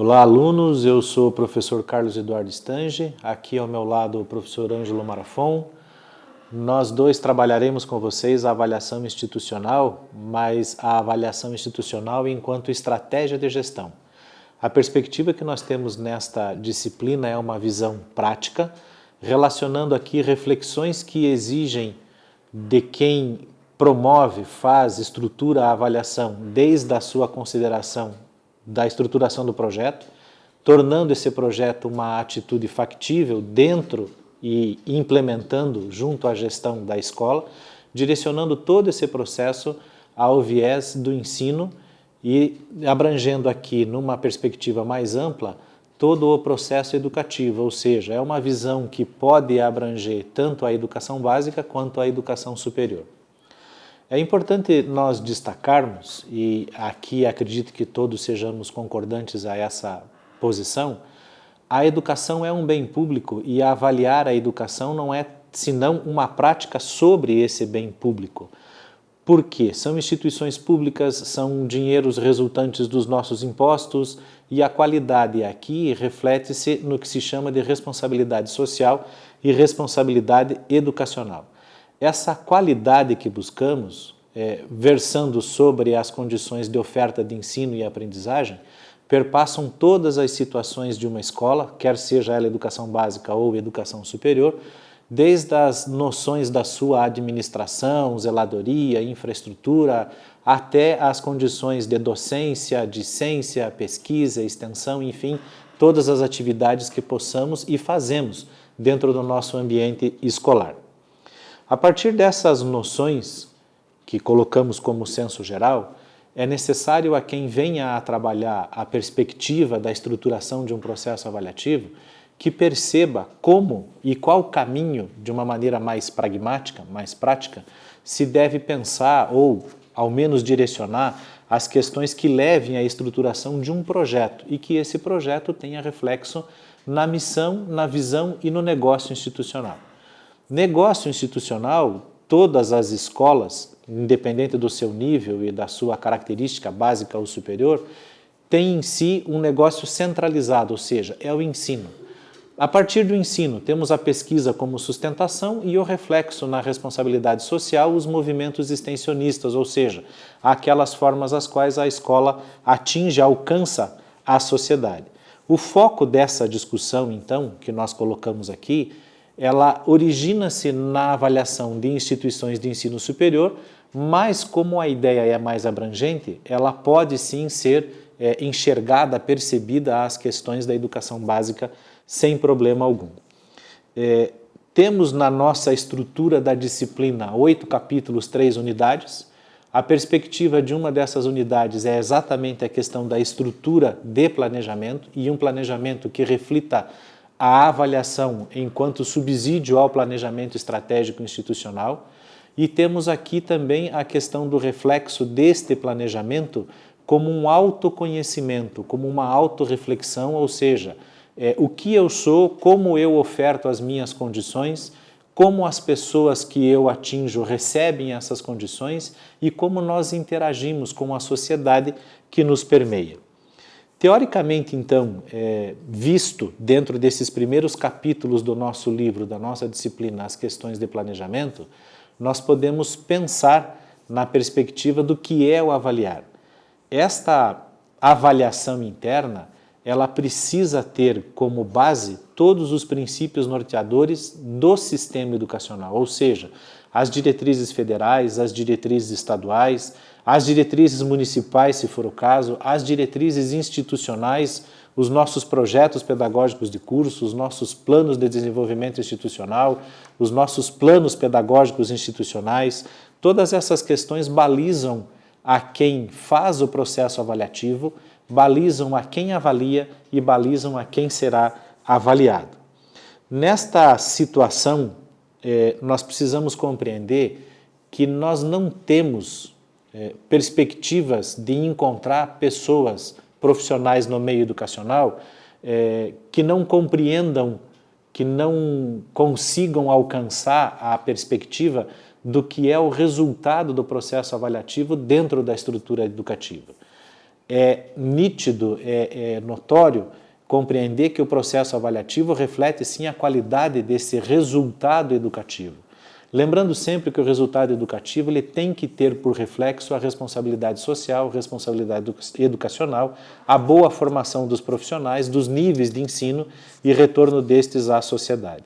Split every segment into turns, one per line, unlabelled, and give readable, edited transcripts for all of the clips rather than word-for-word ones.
Olá, alunos. Eu sou o professor Carlos Eduardo Stange. Aqui ao meu lado o professor Ângelo Marafon. Nós dois trabalharemos com vocês a avaliação institucional, mas a avaliação institucional enquanto estratégia de gestão. A perspectiva que nós temos nesta disciplina é uma visão prática, relacionando aqui reflexões que exigem de quem promove, faz, estrutura a avaliação desde a sua consideração da estruturação do projeto, tornando esse projeto uma atitude factível dentro e implementando junto à gestão da escola, direcionando todo esse processo ao viés do ensino e abrangendo aqui, numa perspectiva mais ampla, todo o processo educativo, ou seja, é uma visão que pode abranger tanto a educação básica quanto a educação superior. É importante nós destacarmos, e aqui acredito que todos sejamos concordantes a essa posição, a educação é um bem público e avaliar a educação não é senão uma prática sobre esse bem público. Por quê? São instituições públicas, são dinheiros resultantes dos nossos impostos e a qualidade aqui reflete-se no que se chama de responsabilidade social e responsabilidade educacional. Essa qualidade que buscamos, versando sobre as condições de oferta de ensino e aprendizagem, perpassam todas as situações de uma escola, quer seja ela educação básica ou educação superior, desde as noções da sua administração, zeladoria, infraestrutura, até as condições de docência, discência, pesquisa, extensão, enfim, todas as atividades que possamos e fazemos dentro do nosso ambiente escolar. A partir dessas noções que colocamos como senso geral, é necessário a quem venha a trabalhar a perspectiva da estruturação de um processo avaliativo que perceba como e qual caminho, de uma maneira mais pragmática, mais prática, se deve pensar ou, ao menos, direcionar as questões que levem à estruturação de um projeto e que esse projeto tenha reflexo na missão, na visão e no negócio institucional. Negócio institucional, todas as escolas, independente do seu nível e da sua característica básica ou superior, têm em si um negócio centralizado, ou seja, é o ensino. A partir do ensino, temos a pesquisa como sustentação e o reflexo na responsabilidade social, os movimentos extensionistas, ou seja, aquelas formas às quais a escola atinge, alcança a sociedade. O foco dessa discussão, então, que nós colocamos aqui, ela origina-se na avaliação de instituições de ensino superior, mas como a ideia é mais abrangente, ela pode sim ser enxergada, percebida às questões da educação básica sem problema algum. Temos na nossa estrutura da disciplina 8 capítulos, 3 unidades. A perspectiva de uma dessas unidades é exatamente a questão da estrutura de planejamento e um planejamento que reflita a avaliação enquanto subsídio ao planejamento estratégico institucional, e temos aqui também a questão do reflexo deste planejamento como um autoconhecimento, como uma autorreflexão, ou seja, o que eu sou, como eu oferto as minhas condições, como as pessoas que eu atinjo recebem essas condições e como nós interagimos com a sociedade que nos permeia. Teoricamente, então, visto dentro desses primeiros capítulos do nosso livro, da nossa disciplina, as questões de planejamento, nós podemos pensar na perspectiva do que é o avaliar. Esta avaliação interna, ela precisa ter como base todos os princípios norteadores do sistema educacional, ou seja, as diretrizes federais, as diretrizes estaduais, as diretrizes municipais, se for o caso, as diretrizes institucionais, os nossos projetos pedagógicos de curso, os nossos planos de desenvolvimento institucional, os nossos planos pedagógicos institucionais, todas essas questões balizam a quem faz o processo avaliativo, balizam a quem avalia e balizam a quem será avaliado. Nesta situação, nós precisamos compreender que nós não temos perspectivas de encontrar pessoas profissionais no meio educacional que não compreendam, que não consigam alcançar a perspectiva do que é o resultado do processo avaliativo dentro da estrutura educativa. é nítido, é notório compreender que o processo avaliativo reflete sim a qualidade desse resultado educativo. Lembrando sempre que o resultado educativo ele tem que ter por reflexo a responsabilidade social, responsabilidade educacional, a boa formação dos profissionais, dos níveis de ensino e retorno destes à sociedade.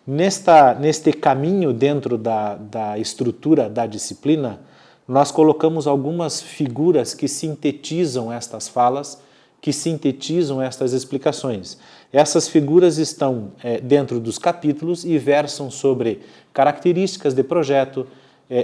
Neste caminho dentro da estrutura da disciplina, nós colocamos algumas figuras que sintetizam estas falas, que sintetizam estas explicações. Essas figuras estão dentro dos capítulos e versam sobre características de projeto,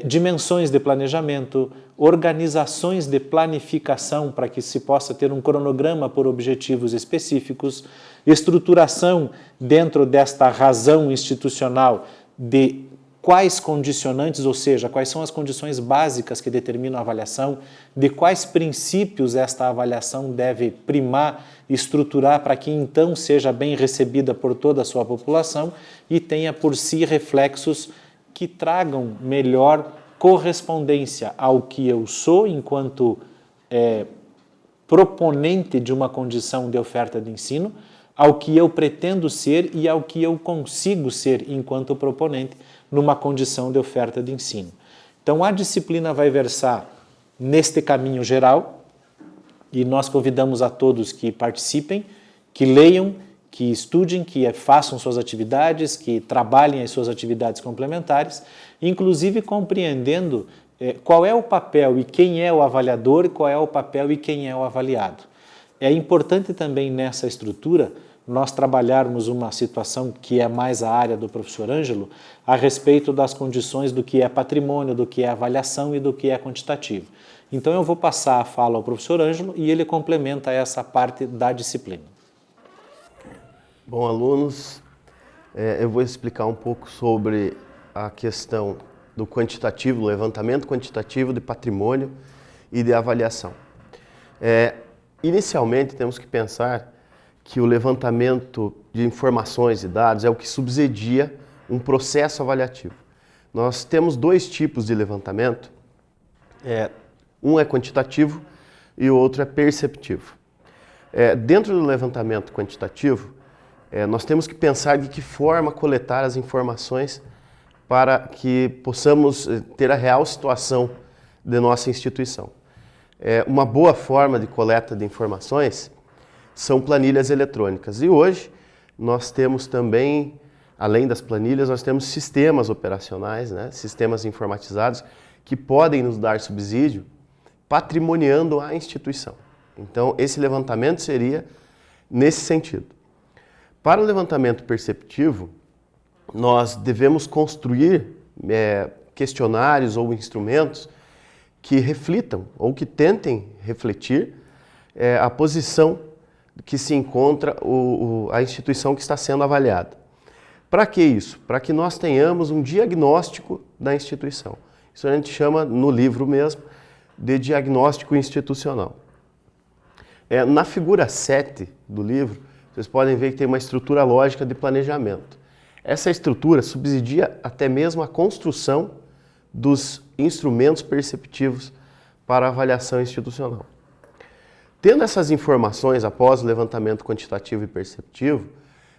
dimensões de planejamento, organizações de planificação para que se possa ter um cronograma por objetivos específicos, estruturação dentro desta razão institucional de quais condicionantes, ou seja, quais são as condições básicas que determinam a avaliação, de quais princípios esta avaliação deve primar, estruturar para que então seja bem recebida por toda a sua população e tenha por si reflexos que tragam melhor correspondência ao que eu sou enquanto proponente de uma condição de oferta de ensino, ao que eu pretendo ser e ao que eu consigo ser enquanto proponente numa condição de oferta de ensino. Então, a disciplina vai versar neste caminho geral e nós convidamos a todos que participem, que leiam, que estudem, que façam suas atividades, que trabalhem as suas atividades complementares, inclusive compreendendo qual é o papel e quem é o avaliador, qual é o papel e quem é o avaliado. É importante também nessa estrutura nós trabalharmos uma situação que é mais a área do professor Ângelo a respeito das condições do que é patrimônio, do que é avaliação e do que é quantitativo. Então eu vou passar a fala ao professor Ângelo e ele complementa essa parte da disciplina.
Bom, alunos, eu vou explicar um pouco sobre a questão do quantitativo, levantamento quantitativo de patrimônio e de avaliação. Inicialmente temos que pensar que o levantamento de informações e dados é o que subsidia um processo avaliativo. Nós temos dois tipos de levantamento, um é quantitativo e o outro é perceptivo. Dentro do levantamento quantitativo, nós temos que pensar de que forma coletar as informações para que possamos ter a real situação de nossa instituição. Uma boa forma de coleta de informações são planilhas eletrônicas. E hoje nós temos também, além das planilhas, nós temos sistemas operacionais, sistemas informatizados que podem nos dar subsídio patrimoniando a instituição. Então, esse levantamento seria nesse sentido. Para o levantamento perceptivo, nós devemos construir questionários ou instrumentos que reflitam ou que tentem refletir a posição que se encontra a instituição que está sendo avaliada. Para que isso? Para que nós tenhamos um diagnóstico da instituição. Isso a gente chama, no livro mesmo, de diagnóstico institucional. Na figura 7 do livro, vocês podem ver que tem uma estrutura lógica de planejamento. Essa estrutura subsidia até mesmo a construção dos instrumentos perceptivos para avaliação institucional. Tendo essas informações após o levantamento quantitativo e perceptivo,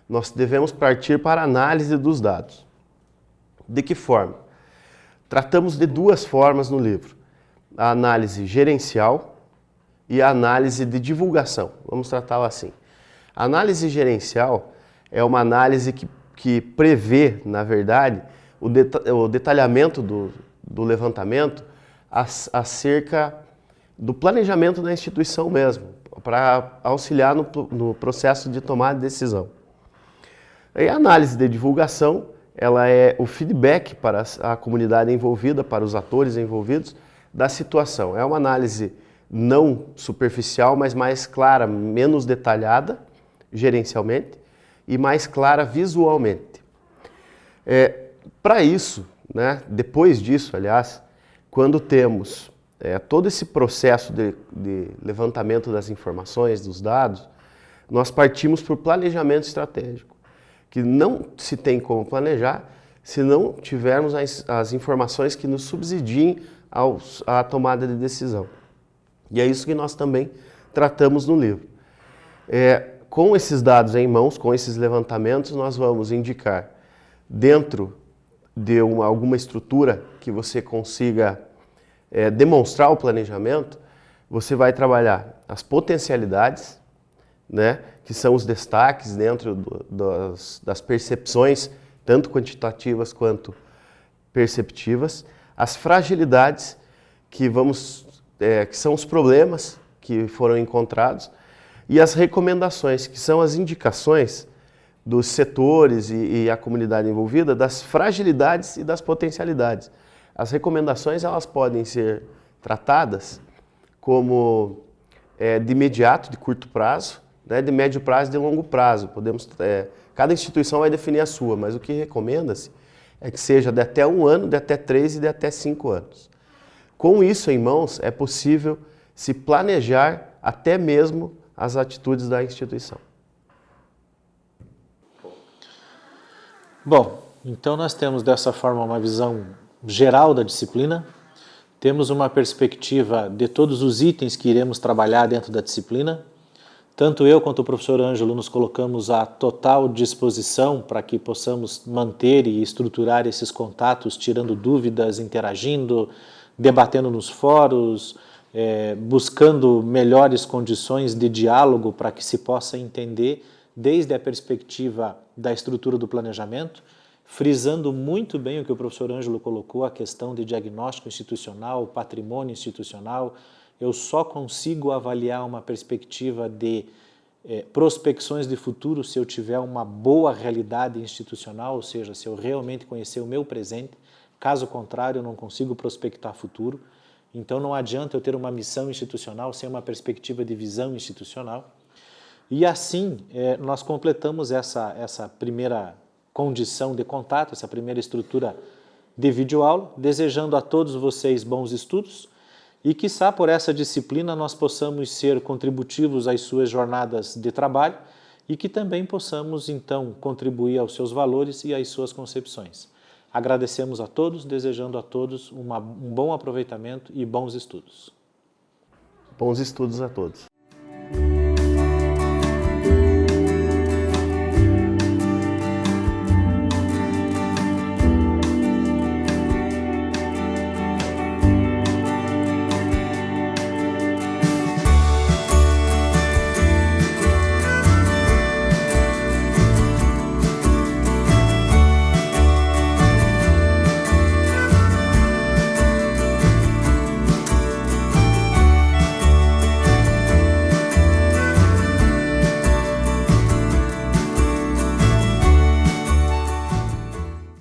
nós devemos partir para a análise dos dados. De que forma? Tratamos de duas formas no livro: a análise gerencial e a análise de divulgação. Vamos tratá-la assim. A análise gerencial é uma análise que prevê, na verdade, o detalhamento do levantamento acerca do planejamento da instituição mesmo, para auxiliar no processo de tomada de decisão. E a análise de divulgação, ela é o feedback para a comunidade envolvida, para os atores envolvidos, da situação. É uma análise não superficial, mas mais clara, menos detalhada, gerencialmente, e mais clara visualmente. Para isso, depois disso, aliás, quando temos todo esse processo de levantamento das informações, dos dados, nós partimos para o planejamento estratégico, que não se tem como planejar se não tivermos as informações que nos subsidiem à tomada de decisão. E é isso que nós também tratamos no livro. Com esses dados em mãos, com esses levantamentos, nós vamos indicar dentro de alguma estrutura que você consiga demonstrar o planejamento, você vai trabalhar as potencialidades, né, que são os destaques dentro das percepções, tanto quantitativas quanto perceptivas, as fragilidades, que são os problemas que foram encontrados, e as recomendações, que são as indicações dos setores e a comunidade envolvida das fragilidades e das potencialidades. As recomendações, elas podem ser tratadas como de imediato, de curto prazo, né, de médio prazo e de longo prazo. Cada instituição vai definir a sua, mas o que recomenda-se é que seja de até 1 ano, de até 3 e de até 5 anos. Com isso em mãos, é possível se planejar até mesmo as atitudes da instituição.
Bom, então nós temos dessa forma uma visão geral da disciplina, temos uma perspectiva de todos os itens que iremos trabalhar dentro da disciplina. Tanto eu quanto o professor Ângelo nos colocamos à total disposição para que possamos manter e estruturar esses contatos, tirando dúvidas, interagindo, debatendo nos fóruns, buscando melhores condições de diálogo para que se possa entender desde a perspectiva da estrutura do planejamento, frisando muito bem o que o professor Ângelo colocou, a questão de diagnóstico institucional, patrimônio institucional. Eu só consigo avaliar uma perspectiva de prospecções de futuro se eu tiver uma boa realidade institucional, ou seja, se eu realmente conhecer o meu presente. Caso contrário, eu não consigo prospectar futuro. Então não adianta eu ter uma missão institucional sem uma perspectiva de visão institucional. E assim nós completamos essa primeira condição de contato, essa primeira estrutura de videoaula, desejando a todos vocês bons estudos e, quiçá, por essa disciplina nós possamos ser contributivos às suas jornadas de trabalho e que também possamos, então, contribuir aos seus valores e às suas concepções. Agradecemos a todos, desejando a todos um bom aproveitamento e bons estudos.
Bons estudos a todos.